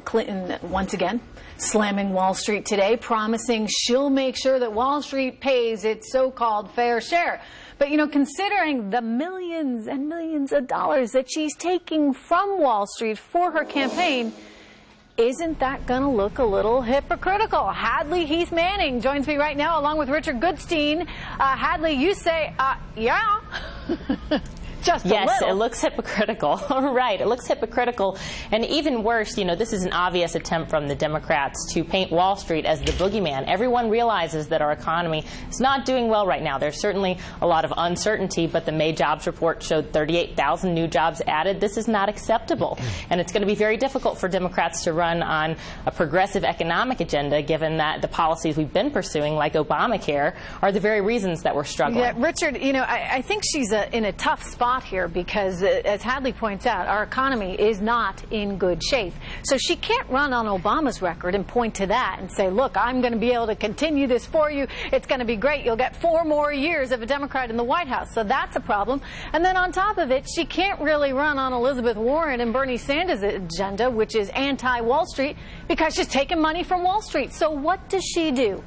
Clinton, once again, slamming Wall Street today, promising she'll make sure that Wall Street pays its so-called fair share. But, you know, considering the millions and millions of dollars that she's taking from Wall Street for her campaign, isn't that going to look a little hypocritical? Hadley Heath Manning joins me right now along with Richard Goodstein. Hadley, you say, yeah. Just a yes, little. It looks hypocritical. Right, it looks hypocritical. And even worse, you know, this is an obvious attempt from the Democrats to paint Wall Street as the boogeyman. Everyone realizes that our economy is not doing well right now. There's certainly a lot of uncertainty, but the May jobs report showed 38,000 new jobs added. This is not acceptable. And it's going to be very difficult for Democrats to run on a progressive economic agenda, given that the policies we've been pursuing, like Obamacare, are the very reasons that we're struggling. Yeah, Richard, you know, I think she's in a tough spot here because, as Hadley points out, our economy is not in good shape. So she can't run on Obama's record and point to that and say, look, I'm going to be able to continue this for you. It's going to be great. You'll get 4 more years of a Democrat in the White House. So that's a problem. And then on top of it, she can't really run on Elizabeth Warren and Bernie Sanders' agenda, which is anti-Wall Street, because she's taking money from Wall Street. So what does she do?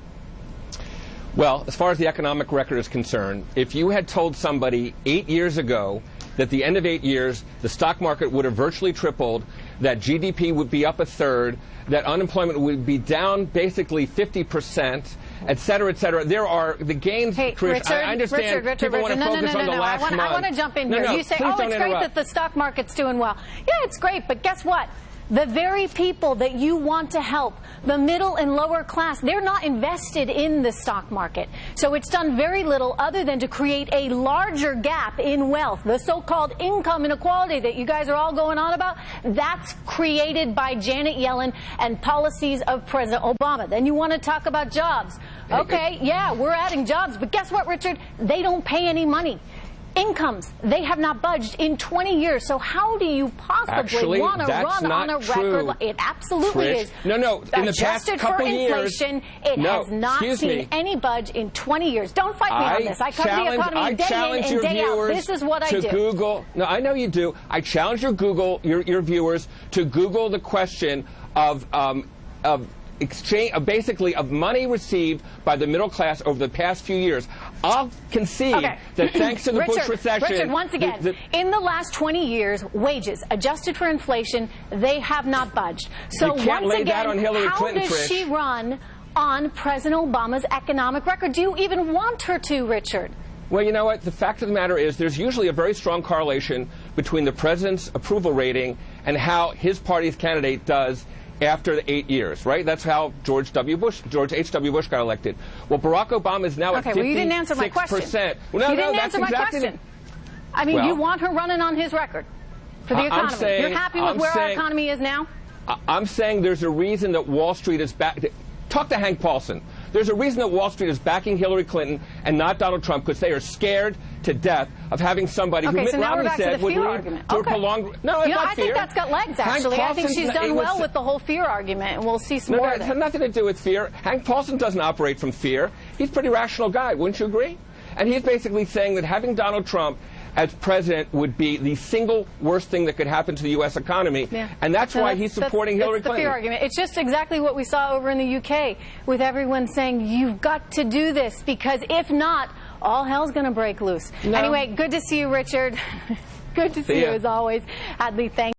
Well, as far as the economic record is concerned, if you had told somebody 8 years ago that at the end of 8 years the stock market would have virtually tripled, that GDP would be up 1/3, that unemployment would be down basically 50%, et cetera, there are the gains. Hey, Trish, Richard, I understand people want to focus on the last month. I want to jump in here. You say, oh, it's great that the stock market's doing well. Yeah, it's great, but guess what? The very people that you want to help, the middle and lower class, they're not invested in the stock market. So it's done very little other than to create a larger gap in wealth. The so-called income inequality that you guys are all going on about, that's created by Janet Yellen and policies of President Obama. Then you want to talk about jobs. Okay, yeah, we're adding jobs, but guess what, Richard? They don't pay any money. Incomes, they have not budged in 20 years. So how do you possibly want to run on a record? It absolutely Trish. is. No, in the past couple years, inflation, it has not seen any budge in 20 years. Don't fight me on this. I cover the economy day in and day out. This is what I do. Google. No, I know you do. I challenge your viewers to Google the question of exchange, basically of money received by the middle class over the past few years. I'll concede that thanks to the Bush recession... Richard, once again, in the last 20 years, wages, adjusted for inflation, they have not budged. So once again, how does she run on President Obama's economic record? Do you even want her to, Richard? Well, you know what? The fact of the matter is there's usually a very strong correlation between the president's approval rating and how his party's candidate does after the 8 years, right? That's how George H.W. Bush got elected. Well, Barack Obama is now at 56%. Well, you didn't answer my question. Well, you didn't answer my question. I mean, you want her running on his record for the economy. You're happy with where our economy is now? I'm saying there's a reason that Wall Street is back. Talk to Hank Paulson. There's a reason that Wall Street is backing Hillary Clinton and not Donald Trump, because they are scared to death of having somebody who Mitt Romney said would lead to a prolonged... No, it's not fear. I think that's got legs, actually. I think she's done well with the whole fear argument, and we'll see some more of it. It has nothing to do with fear. Hank Paulson doesn't operate from fear. He's a pretty rational guy, wouldn't you agree? And he's basically saying that having Donald Trump as president would be the single worst thing that could happen to the U.S. economy. Yeah. And that's why he's supporting Hillary Clinton. That's the fear argument. It's just exactly what we saw over in the UK with everyone saying, you've got to do this, because if not, all hell's going to break loose. No. Anyway, good to see you, Richard. Good to see you as always. Hadley, thank you.